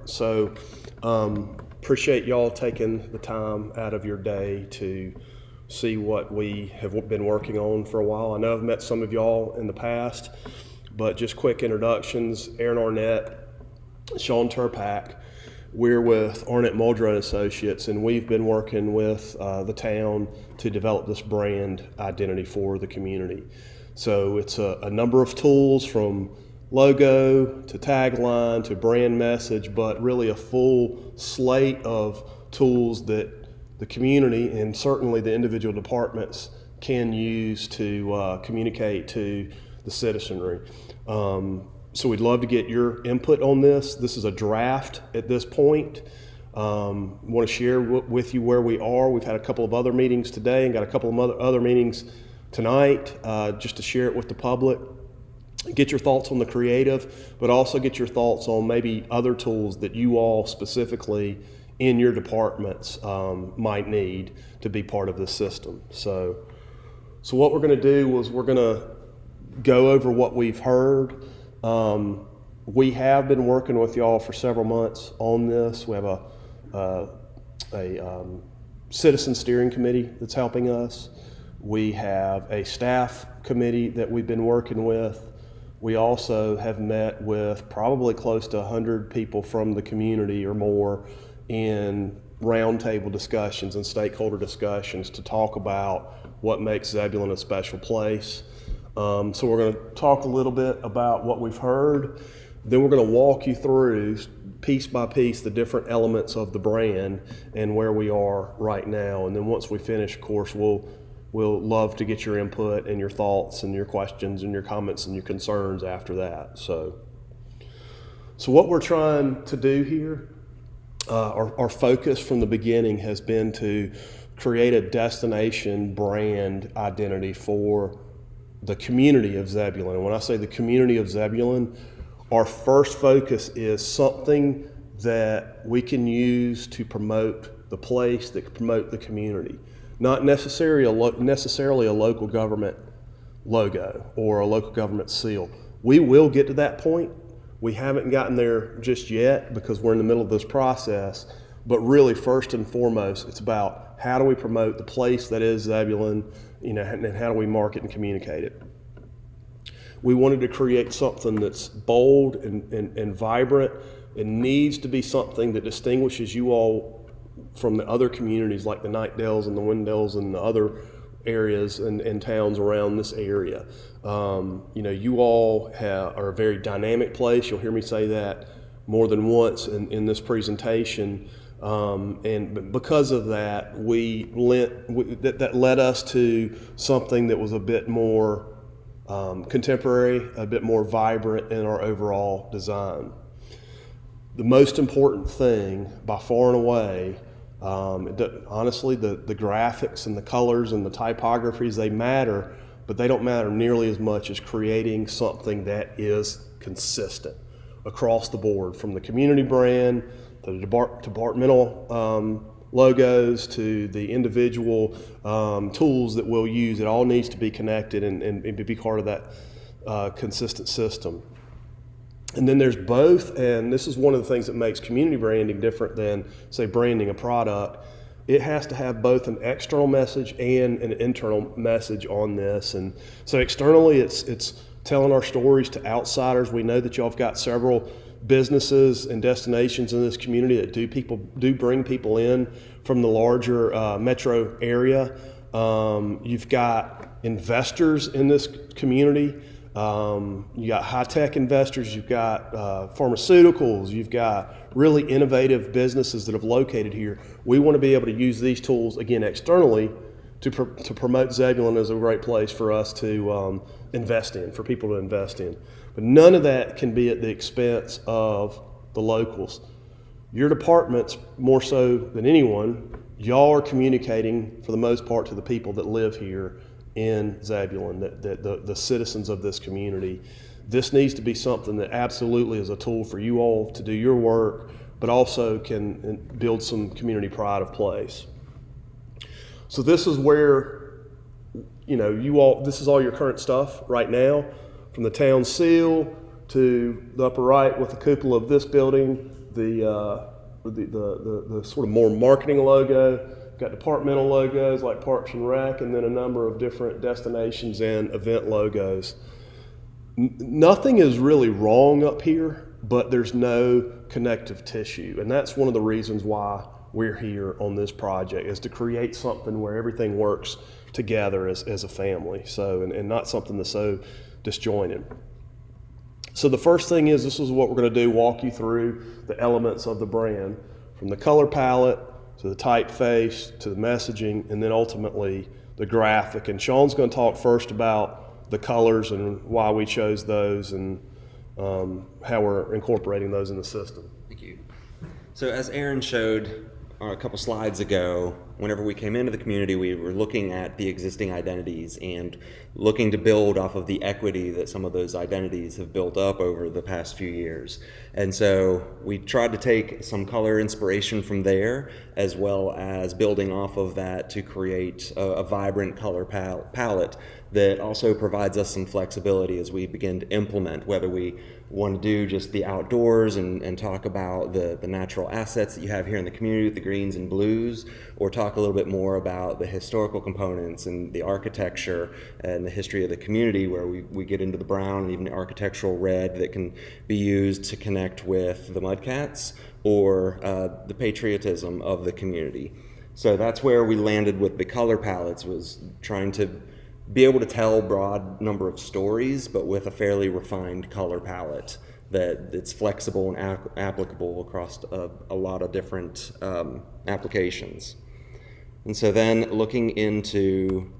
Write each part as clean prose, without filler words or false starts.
So appreciate y'all taking the time out of your day to see what we have been working on for a while. I know I've met some of y'all in the past, but just quick introductions. Aaron Arnett, Sean Turpak. We're with Arnett Muldrow and Associates, and we've been working with the town to develop this brand identity for the community. So it's a number of tools, from logo to tagline to brand message, but really a full slate of tools that the community and certainly the individual departments can use to communicate to the citizenry. So we'd love to get your input on this. This is a draft at this point. Want to share with you where we are. We've had a couple of other meetings today and got a couple of other meetings tonight, just to share it with the public. Get your thoughts on the creative, but also get your thoughts on maybe other tools that you all specifically in your departments might need to be part of this system. So what we're going to do is we're going to go over what we've heard. We have been working with y'all for several months on this. We have a citizen steering committee that's helping us. We have a staff committee that we've been working with. We also have met with probably close to 100 people from the community or more in roundtable discussions and stakeholder discussions to talk about what makes Zebulon a special place. So we're going to talk a little bit about what we've heard. Then we're going to walk you through piece by piece the different elements of the brand and where we are right now. And then once we finish, of course, we'll love to get your input and your thoughts and your questions and your comments and your concerns after that. So what we're trying to do here, our focus from the beginning has been to create a destination brand identity for the community of Zebulon. And when I say the community of Zebulon, our first focus is something that we can use to promote the place, that can promote the community. Not necessarily a local government logo or a local government seal. We will get to that point. We haven't gotten there just yet because we're in the middle of this process. But really, first and foremost, it's about how do we promote the place that is Zebulon, and how do we market and communicate it. We wanted to create something that's bold and vibrant. It needs to be something that distinguishes you all from the other communities like the Knightdales and the Wendales and the other areas and towns around this area. You all are a very dynamic place. You'll hear me say that more than once in this presentation. And because of that, that led us to something that was a bit more contemporary, a bit more vibrant in our overall design. The most important thing, by far and away, honestly, the graphics and the colors and the typographies, they matter, but they don't matter nearly as much as creating something that is consistent across the board, from the community brand to the departmental logos to the individual tools that we'll use. It all needs to be connected and be part of that consistent system. And then there's both, and this is one of the things that makes community branding different than, say, branding a product. It has to have both an external message and an internal message on this. And so externally, it's telling our stories to outsiders. We know that y'all have got several businesses and destinations in this community that do bring people in from the larger metro area. You've got investors in this community. You got high-tech investors, you've got pharmaceuticals, you've got really innovative businesses that have located here. We want to be able to use these tools, again, externally to promote Zebulon as a great place for us to invest in, for people to invest in. But none of that can be at the expense of the locals. Your departments, more so than anyone, y'all are communicating, for the most part, to the people that live here in Zebulon, the citizens of this community. This needs to be something that absolutely is a tool for you all to do your work, but also can build some community pride of place. So this is where, this is all your current stuff right now, from the town seal to the upper right with the cupola of this building. the sort of more marketing logo. Got departmental logos like Parks and Rec, and then a number of different destinations and event logos. Nothing is really wrong up here, but there's no connective tissue, and that's one of the reasons why we're here on this project, is to create something where everything works together as a family. So, and not something that's so disjointed. So the first thing is, this is what we're going to do: walk you through the elements of the brand, from the color palette to the typeface, to the messaging, and then ultimately the graphic. And Sean's going to talk first about the colors and why we chose those, and how we're incorporating those in the system. Thank you. So as Aaron showed a couple slides ago, whenever we came into the community, we were looking at the existing identities and looking to build off of the equity that some of those identities have built up over the past few years. And so we tried to take some color inspiration from there, as well as building off of that to create a vibrant color palette that also provides us some flexibility as we begin to implement, whether we want to do just the outdoors and talk about the natural assets that you have here in the community with the greens and blues, or talk a little bit more about the historical components and the architecture and the history of the community, where we get into the brown and even the architectural red that can be used to connect with the Mudcats or the patriotism of the community. So that's where we landed with the color palettes, was trying to be able to tell a broad number of stories, but with a fairly refined color palette it's flexible and applicable across a lot of different applications. And so then looking into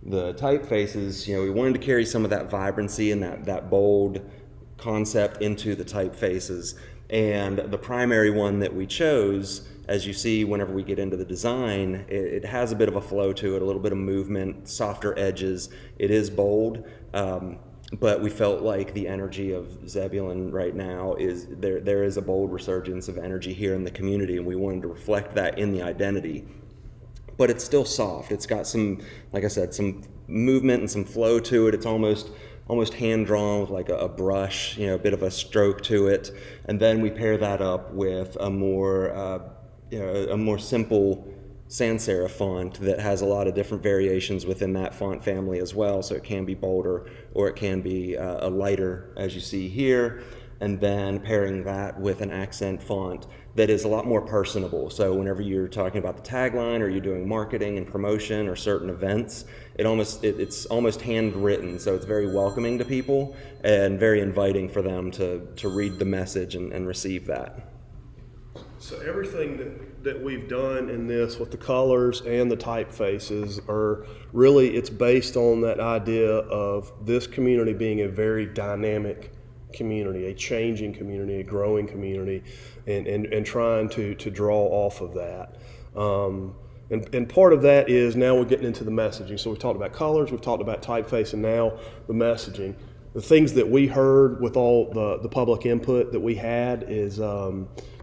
the typefaces, we wanted to carry some of that vibrancy and that bold concept into the typefaces. And the primary one that we chose, as you see whenever we get into the design, it has a bit of a flow to it, a little bit of movement, softer edges. It is bold, but we felt like the energy of Zebulon right now is there is a bold resurgence of energy here in the community, and we wanted to reflect that in the identity. But it's still soft. It's got some, like I said, some movement and some flow to it. It's almost hand-drawn with like a brush, a bit of a stroke to it. And then we pair that up with a more simple sans serif font that has a lot of different variations within that font family as well. So it can be bolder, or it can be a lighter, as you see here. And then pairing that with an accent font that is a lot more personable. So whenever you're talking about the tagline, or you're doing marketing and promotion or certain events, it's almost handwritten. So it's very welcoming to people and very inviting for them to read the message and receive that. So everything that we've done in this with the colors and the typefaces it's based on that idea of this community being a very dynamic community, a changing community, a growing community, and trying to draw off of that. And part of that is, now we're getting into the messaging. So we've talked about colors, we've talked about typeface, and now the messaging. The things that we heard with all the public input that we had is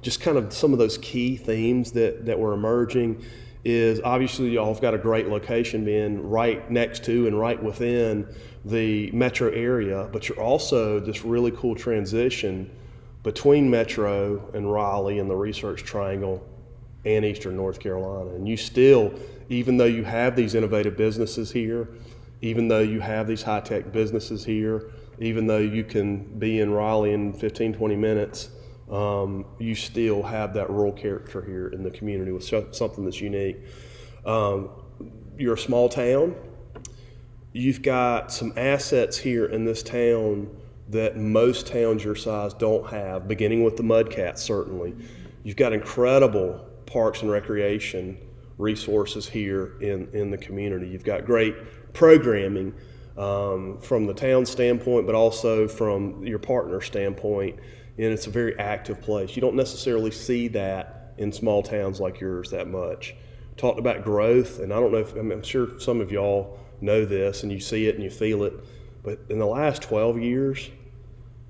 just kind of some of those key themes that were emerging. Is obviously y'all have got a great location being right next to and right within the metro area, but you're also this really cool transition between Metro and Raleigh and the Research Triangle and Eastern North Carolina. And you still, even though you have these innovative businesses here, even though you have these high-tech businesses here, even though you can be in Raleigh in 15, 20 minutes, you still have that rural character here in the community with something that's unique. You're a small town. You've got some assets here in this town that most towns your size don't have, beginning with the Mudcats, certainly. You've got incredible parks and recreation resources here in the community. You've got great programming from the town standpoint, but also from your partner standpoint, and it's a very active place. You don't necessarily see that in small towns like yours that much. Talked about growth, and I don't know if, I'm sure some of y'all know this and you see it and you feel it, but in the last 12 years,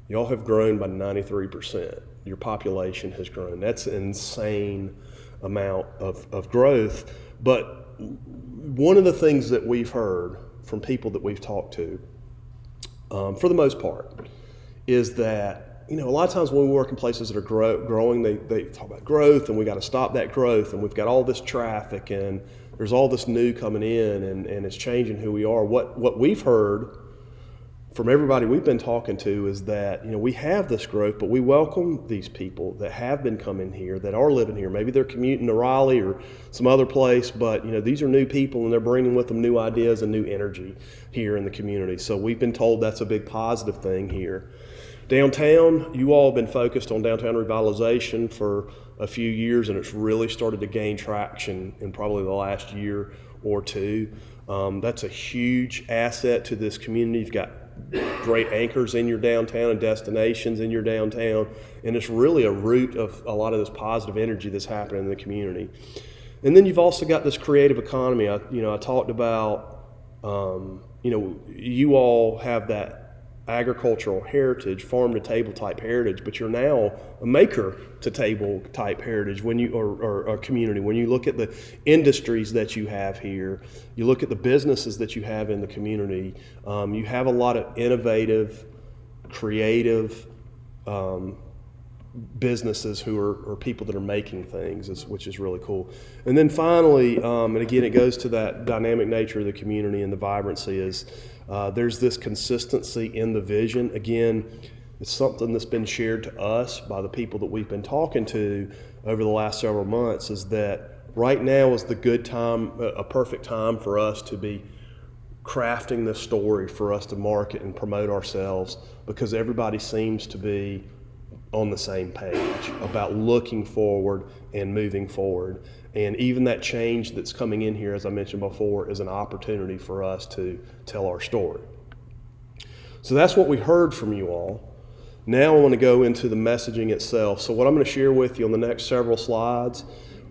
y'all have grown by 93%. Your population has grown. That's an insane amount of growth. But one of the things that we've heard from people that we've talked to, for the most part, is that a lot of times when we work in places that are growing, they talk about growth, and we got to stop that growth, and we've got all this traffic, and there's all this new coming in, and it's changing who we are. What we've heard from everybody we've been talking to is that, we have this growth, but we welcome these people that have been coming here, that are living here. Maybe they're commuting to Raleigh or some other place, but these are new people, and they're bringing with them new ideas and new energy here in the community. So we've been told that's a big positive thing here. Downtown, you all have been focused on downtown revitalization for a few years, and it's really started to gain traction in probably the last year or two. That's a huge asset to this community. You've got great anchors in your downtown and destinations in your downtown, and it's really a root of a lot of this positive energy that's happening in the community. And then you've also got this creative economy. I talked about, you all have that agricultural heritage, farm to table type heritage, but you're now a maker to table type heritage or a community. When you look at the industries that you have here, you look at the businesses that you have in the community, you have a lot of innovative, creative businesses who are people that are making things, which is really cool. And then finally, and again, it goes to that dynamic nature of the community and the vibrancy is there's this consistency in the vision. Again, it's something that's been shared to us by the people that we've been talking to over the last several months, is that right now is the good time, a perfect time for us to be crafting this story, for us to market and promote ourselves, because everybody seems to be on the same page about looking forward and moving forward. And even that change that's coming in here, as I mentioned before, is an opportunity for us to tell our story. So that's what we heard from you all. Now I want to go into the messaging itself. So what I'm going to share with you on the next several slides,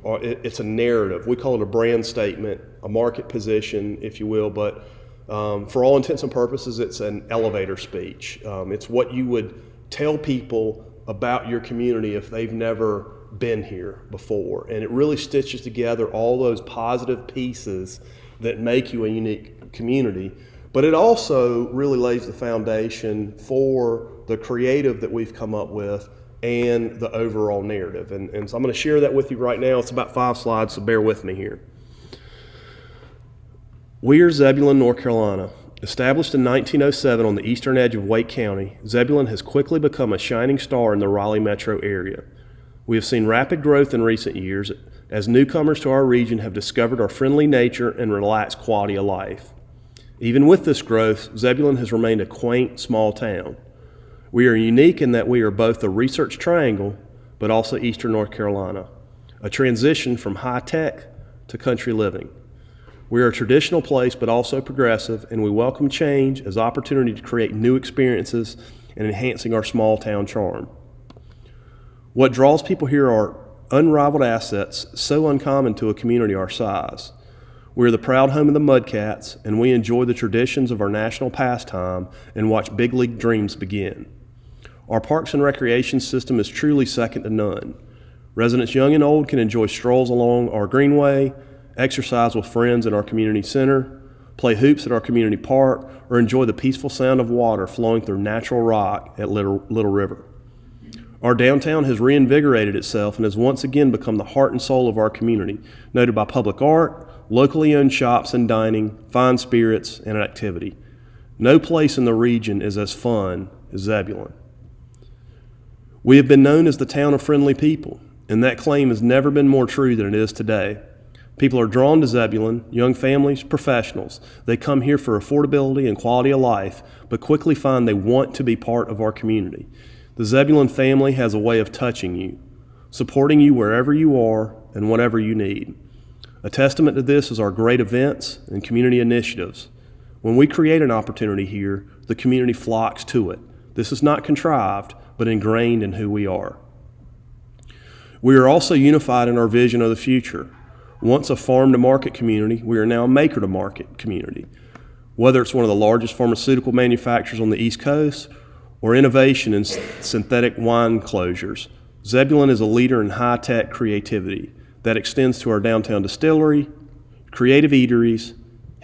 it's a narrative. We call it a brand statement, a market position, if you will, but for all intents and purposes, it's an elevator speech. It's what you would tell people about your community if they've never been here before. And it really stitches together all those positive pieces that make you a unique community. But it also really lays the foundation for the creative that we've come up with and the overall narrative. And so I'm going to share that with you right now. It's about 5 slides, so bear with me here. We are Zebulon, North Carolina. Established in 1907 on the eastern edge of Wake County, Zebulon has quickly become a shining star in the Raleigh metro area. We have seen rapid growth in recent years as newcomers to our region have discovered our friendly nature and relaxed quality of life. Even with this growth, Zebulon has remained a quaint, small town. We are unique in that we are both the Research Triangle, but also eastern North Carolina, a transition from high-tech to country living. We are a traditional place, but also progressive, and we welcome change as opportunity to create new experiences and enhancing our small town charm. What draws people here are unrivaled assets so uncommon to a community our size. We are the proud home of the Mudcats, and we enjoy the traditions of our national pastime and watch big league dreams begin. Our parks and recreation system is truly second to none. Residents young and old can enjoy strolls along our greenway, exercise with friends in our community center, play hoops at our community park, or enjoy the peaceful sound of water flowing through natural rock at Little River. Our downtown has reinvigorated itself and has once again become the heart and soul of our community, noted by public art, locally owned shops and dining, fine spirits, and activity. No place in the region is as fun as Zebulon. We have been known as the town of friendly people, and that claim has never been more true than it is today. People are drawn to Zebulon, young families, professionals. They come here for affordability and quality of life, but quickly find they want to be part of our community. The Zebulon family has a way of touching you, supporting you wherever you are and whatever you need. A testament to this is our great events and community initiatives. When we create an opportunity here, the community flocks to it. This is not contrived, but ingrained in who we are. We are also unified in our vision of the future. Once a farm-to-market community, we are now a maker-to-market community. Whether it's one of the largest pharmaceutical manufacturers on the East Coast or innovation in synthetic wine closures, Zebulon is a leader in high-tech creativity that extends to our downtown distillery, creative eateries,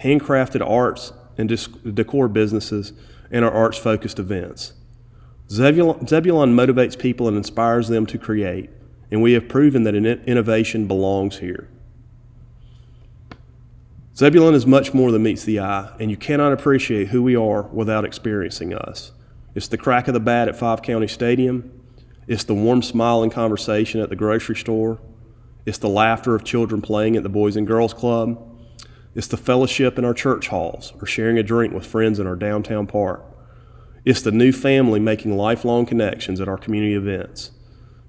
handcrafted arts and decor businesses, and our arts-focused events. Zebulon motivates people and inspires them to create, and we have proven that innovation belongs here. Zebulon is much more than meets the eye, and you cannot appreciate who we are without experiencing us. It's the crack of the bat at Five County Stadium. It's the warm smile and conversation at the grocery store. It's the laughter of children playing at the Boys and Girls Club. It's the fellowship in our church halls or sharing a drink with friends in our downtown park. It's the new family making lifelong connections at our community events.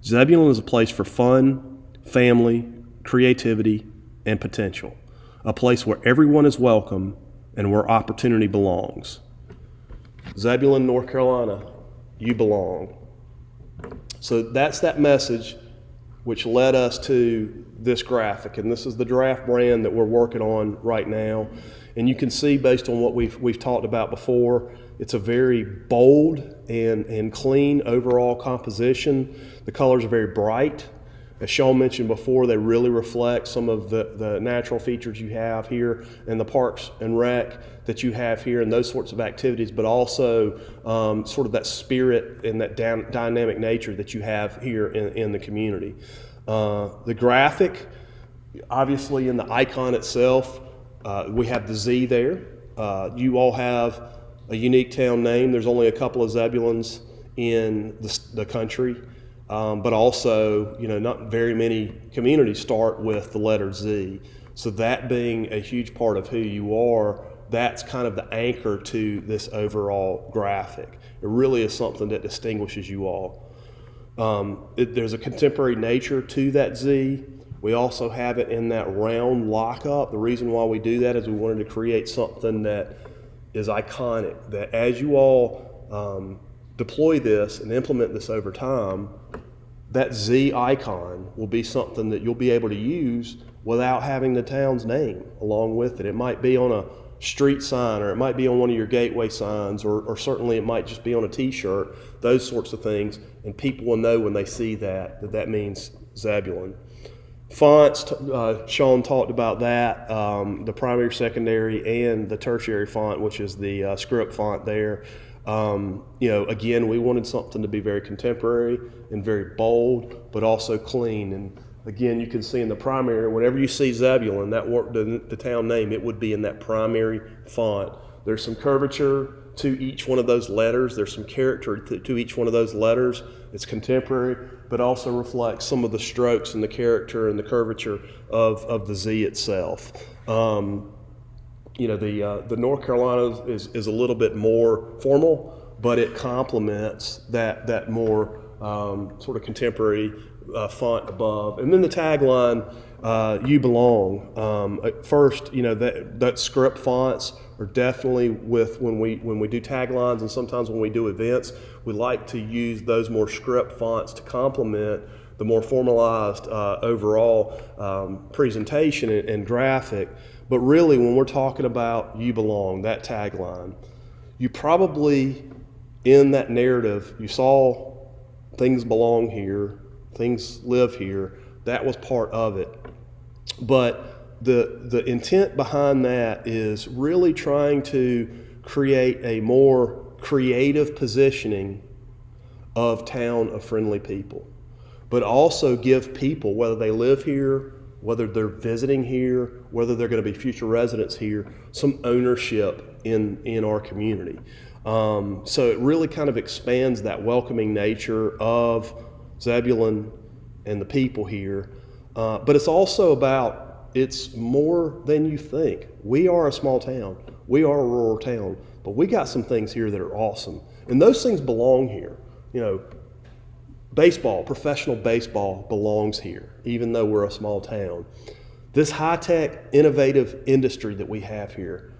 Zebulon is a place for fun, family, creativity, and potential. A place where everyone is welcome and where opportunity belongs. Zebulon, North Carolina, you belong. So that's that message which led us to this graphic, and this is the draft brand that we're working on right now. And you can see, based on what we've talked about before, it's a very bold and clean overall composition. The colors are very bright. As Sean mentioned before, they really reflect some of the natural features you have here in the Parks and Rec that you have here and those sorts of activities, but also sort of that spirit and that dynamic nature that you have here in the community. The graphic, obviously in the icon itself, we have the Z there. You all have a unique town name. There's only a couple of Zebulons in the country. But also, not very many communities start with the letter Z. So that being a huge part of who you are, that's kind of the anchor to this overall graphic. It really is something that distinguishes you all. There's a contemporary nature to that Z. We also have it in that round lockup. The reason why we do that is we wanted to create something that is iconic, that as you all deploy this and implement this over time, that Z icon will be something that you'll be able to use without having the town's name along with it. It might be on a street sign, or it might be on one of your gateway signs, or certainly it might just be on a t-shirt, those sorts of things, and people will know when they see that means Zebulon. Fonts, Sean talked about that, the primary, secondary, and the tertiary font, which is the script font there. Again, we wanted something to be very contemporary and very bold, but also clean. And again, you can see in the primary, whenever you see Zebulon, the town name, it would be in that primary font. There's some curvature to each one of those letters. There's some character to each one of those letters. It's contemporary, but also reflects some of the strokes and the character and the curvature of the Z itself. The North Carolina is a little bit more formal, but it complements that more sort of contemporary font above. And then the tagline, "You belong." First, that script fonts are definitely when we do taglines, and sometimes when we do events, we like to use those more script fonts to complement the more formalized overall presentation and graphic. But really, when we're talking about "You belong," that tagline, you probably, in that narrative, you saw things belong here, things live here. That was part of it. But the intent behind that is really trying to create a more creative positioning of town of friendly people, but also give people, whether they live here, whether they're visiting here, whether they're going to be future residents here, some ownership in our community. So it really kind of expands that welcoming nature of Zebulon and the people here. But it's also it's more than you think. We are a small town. We are a rural town, but we got some things here that are awesome. And those things belong here. Baseball, professional baseball belongs here, even though we're a small town. This high-tech, innovative industry that we have here,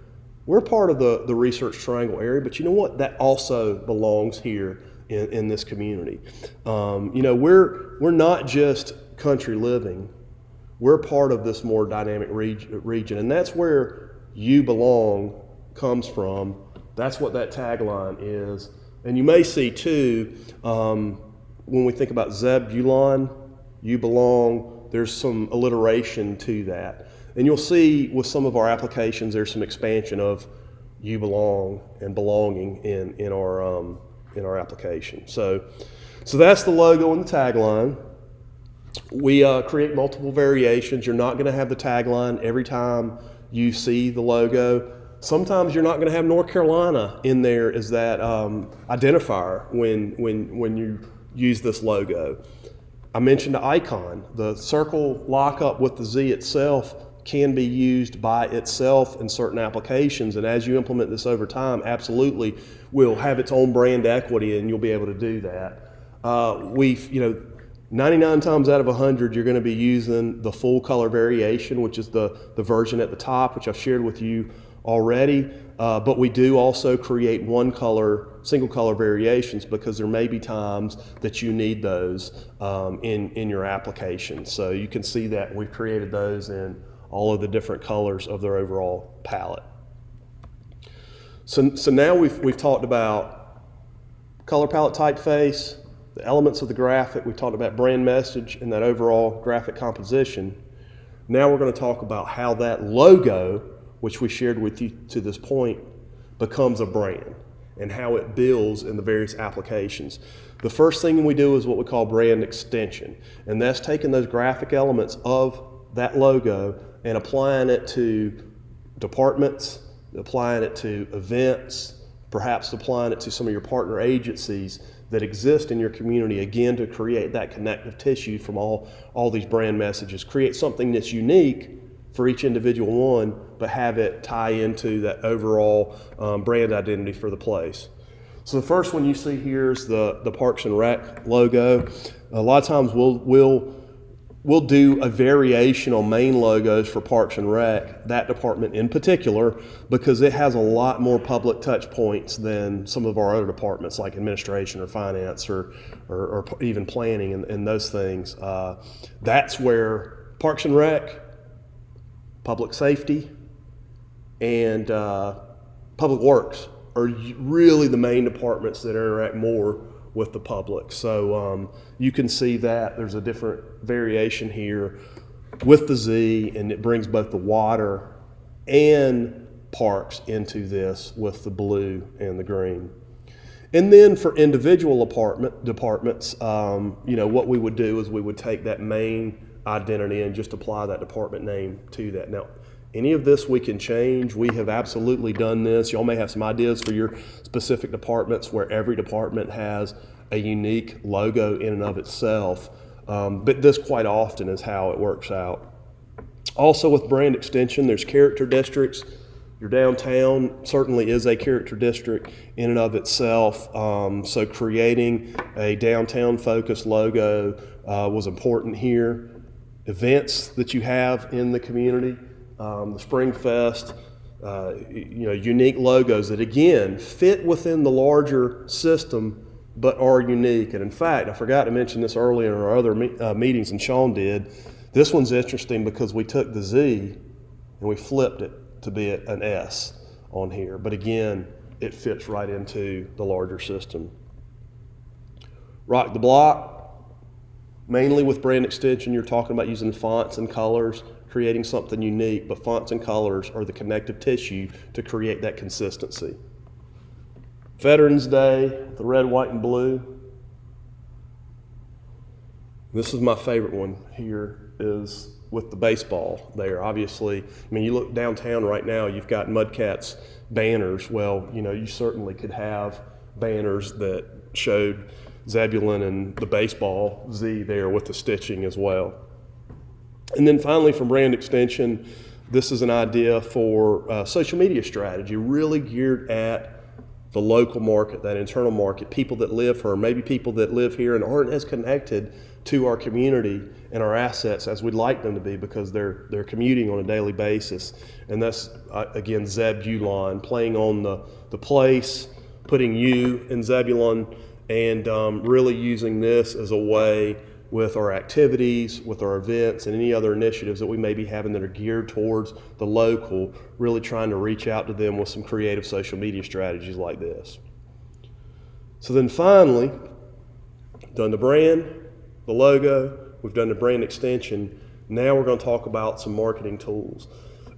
we're part of the Research Triangle area, but you know what? That also belongs here in this community. We're not just country living. We're part of this more dynamic region, and that's where "You belong" comes from. That's what that tagline is. And you may see, too, when we think about Zebulon, "You belong," there's some alliteration to that. And you'll see with some of our applications, there's some expansion of "You belong" and belonging in in our application. So that's the logo and the tagline. We create multiple variations. You're not going to have the tagline every time you see the logo. Sometimes you're not going to have North Carolina in there as that identifier when you use this logo. I mentioned the icon. The circle lockup with the Z itself can be used by itself in certain applications, and as you implement this over time, absolutely will have its own brand equity, and you'll be able to do that. 99 times out of 100, you're going to be using the full color variation, which is the version at the top, which I've shared with you already. But we do also create single color variations, because there may be times that you need those in your application. So you can see that we've created those in all of the different colors of their overall palette. So now we've talked about color palette typeface, the elements of the graphic. We've talked about brand message and that overall graphic composition. Now we're going to talk about how that logo, which we shared with you to this point, becomes a brand and how it builds in the various applications. The first thing we do is what we call brand extension, and that's taking those graphic elements of that logo and applying it to departments, applying it to events, perhaps applying it to some of your partner agencies that exist in your community, again, to create that connective tissue from all these brand messages. Create something that's unique for each individual one, but have it tie into that overall brand identity for the place. So the first one you see here is the Parks and Rec logo. A lot of times we'll do a variation on main logos for Parks and Rec, that department in particular, because it has a lot more public touch points than some of our other departments like administration or finance or even planning and those things. That's where Parks and Rec, public safety, and public works are really the main departments that interact more with the public. So you can see that there's a different variation here with the Z, and it brings both the water and parks into this with the blue and the green. And then for individual departments, what we would do is we would take that main identity and just apply that department name to that. Now, any of this we can change. We have absolutely done this. Y'all may have some ideas for your specific departments where every department has a unique logo in and of itself. But this quite often is how it works out. Also with brand extension, there's character districts. Your downtown certainly is a character district in and of itself. So creating a downtown focused logo was important here. Events that you have in the community, the Spring Fest, unique logos that again fit within the larger system but are unique. And in fact, I forgot to mention this earlier in our other meetings, and Sean did. This one's interesting because we took the Z and we flipped it to be an S on here. But again, it fits right into the larger system. Rock the Block. Mainly with brand extension, you're talking about using fonts and colors, creating something unique, but fonts and colors are the connective tissue to create that consistency. Veterans Day, the red, white, and blue. This is my favorite one here, is with the baseball there. Obviously, you look downtown right now, you've got Mudcats banners. Well, you certainly could have banners that showed Zebulon and the baseball Z there with the stitching as well. And then finally, from brand extension, this is an idea for social media strategy, really geared at the local market, that internal market, people that live here, maybe people that live here and aren't as connected to our community and our assets as we'd like them to be because they're commuting on a daily basis. And that's, again, Zebulon, playing on the place, putting you in Zebulon, and really using this as a way with our activities, with our events, and any other initiatives that we may be having that are geared towards the local, really trying to reach out to them with some creative social media strategies like this. So then finally, done the brand, the logo, we've done the brand extension. Now we're going to talk about some marketing tools.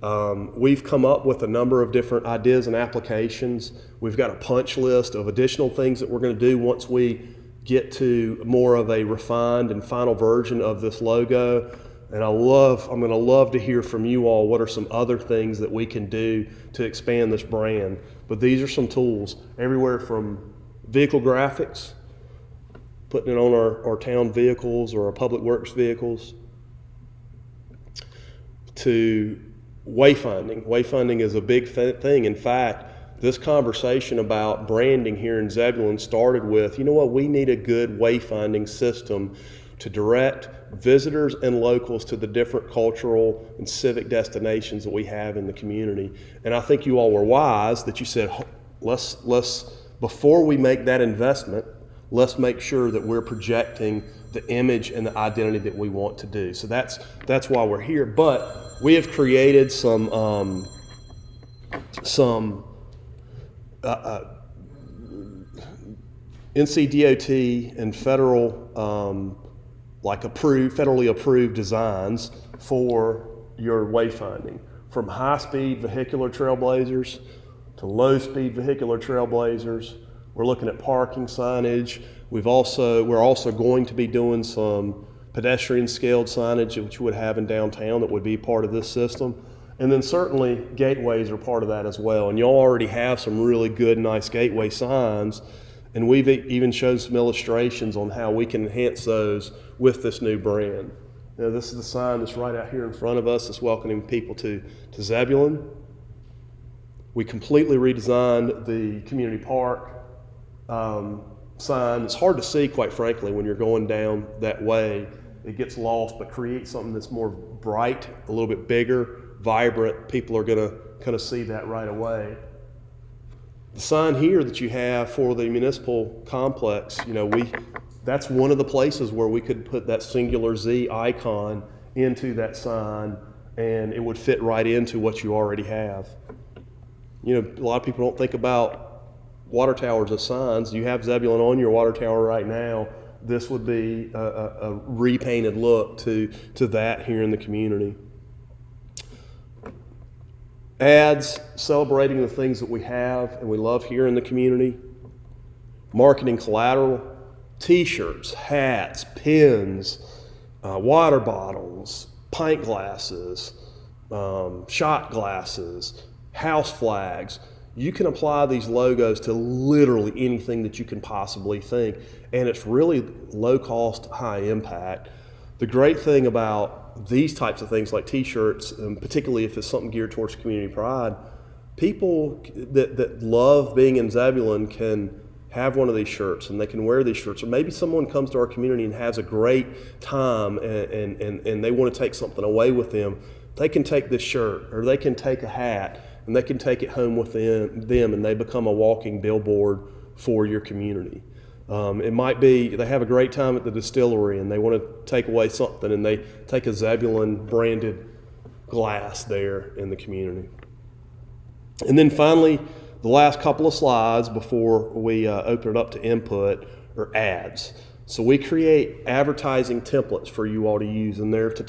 We've come up with a number of different ideas and applications. We've got a punch list of additional things that we're going to do once we get to more of a refined and final version of this logo. And I'm going to love to hear from you all what are some other things that we can do to expand this brand. But these are some tools, everywhere from vehicle graphics, putting it on our town vehicles or our public works vehicles, to wayfinding. Wayfinding is a big thing. In fact, this conversation about branding here in Zebulon started with, you know what, we need a good wayfinding system to direct visitors and locals to the different cultural and civic destinations that we have in the community. And I think you all were wise that you said, let's before we make that investment, let's make sure that we're projecting the image and the identity that we want to do. So that's why we're here. But we have created some NCDOT and federal federally approved designs for your wayfinding, from high-speed vehicular trailblazers to low-speed vehicular trailblazers. We're looking at parking signage. We're also going to be doing some pedestrian scaled signage, which you would have in downtown, that would be part of this system. And then certainly gateways are part of that as well. And y'all already have some really good, nice gateway signs. And we've even shown some illustrations on how we can enhance those with this new brand. Now, this is the sign that's right out here in front of us that's welcoming people to Zebulon. We completely redesigned the community park sign. It's hard to see, quite frankly, when you're going down that way. It gets lost, but create something that's more bright, a little bit bigger, vibrant. People are going to kind of see that right away. The sign here that you have for the municipal complex, that's one of the places where we could put that singular Z icon into that sign, and it would fit right into what you already have. A lot of people don't think about water towers as signs. You have Zebulon on your water tower right now. This would be a repainted look to that here in the community. Ads celebrating the things that we have and we love here in the community. Marketing collateral, t-shirts, hats, pins, water bottles, pint glasses, shot glasses, house flags. You can apply these logos to literally anything that you can possibly think, and it's really low cost, high impact. The great thing about these types of things like t-shirts, particularly if it's something geared towards community pride, people that love being in Zebulon can have one of these shirts and they can wear these shirts. Or maybe someone comes to our community and has a great time and they want to take something away with them. They can take this shirt, or they can take a hat, and they can take it home with them, and they become a walking billboard for your community. It might be they have a great time at the distillery and they want to take away something, and they take a Zebulon branded glass there in the community. And then finally, the last couple of slides before we open it up to input are ads. So we create advertising templates for you all to use, and they're to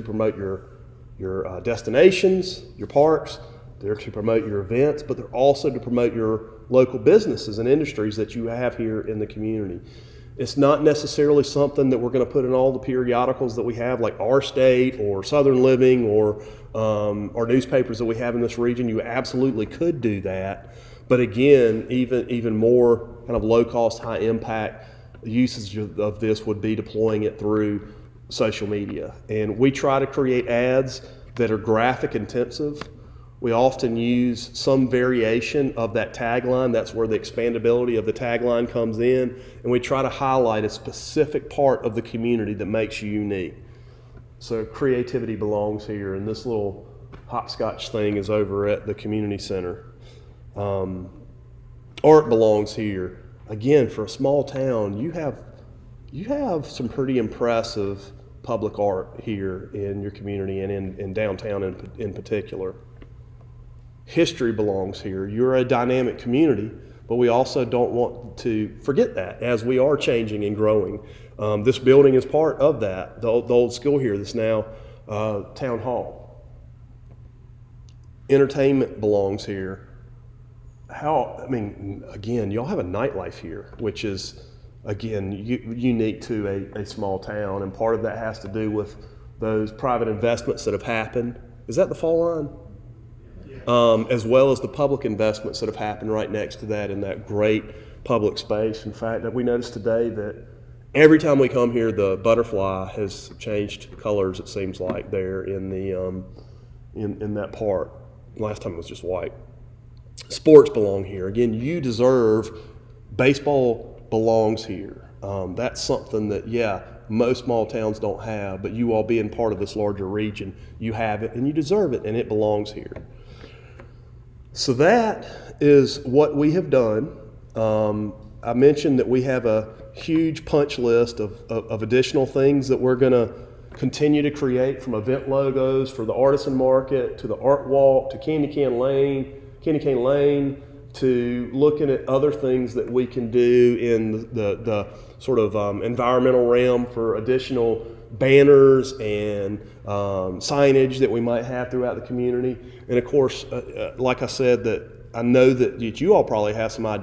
promote your destinations, your parks. They're to promote your events, but they're also to promote your local businesses and industries that you have here in the community. It's not necessarily something that we're going to put in all the periodicals that we have, like Our State or Southern Living or our newspapers that we have in this region. You absolutely could do that. But again, even more kind of low cost, high impact usage of this would be deploying it through social media. And we try to create ads that are graphic intensive. We often use some variation of that tagline. That's where the expandability of the tagline comes in. And we try to highlight a specific part of the community that makes you unique. So creativity belongs here. And this little hopscotch thing is over at the community center. Art belongs here. Again, for a small town, you have some pretty impressive public art here in your community and in downtown in particular. History belongs here. You're a dynamic community, but we also don't want to forget that as we are changing and growing. This building is part of that, the old school here that's now Town Hall. entertainment belongs here. Again, y'all have a nightlife here, which is, again, unique to a small town, and part of that has to do with those private investments that have happened. Is that the fall line? As well as the public investments that have happened right next to that in that great public space. In fact, we noticed today that every time we come here, the butterfly has changed colors, it seems like, there in the in that part. Last time it was just white. Sports belong here. Again, you deserve, baseball belongs here. That's something that, most small towns don't have, but you all being part of this larger region, you have it and you deserve it, and it belongs here. So that is what we have done. I mentioned that we have a huge punch list of additional things that we're going to continue to create, from event logos for the artisan market to the art walk to Candy Cane Lane, to looking at other things that we can do in the sort of environmental realm for additional banners and signage that we might have throughout the community. And of course, like I said, that I know that you all probably have some ideas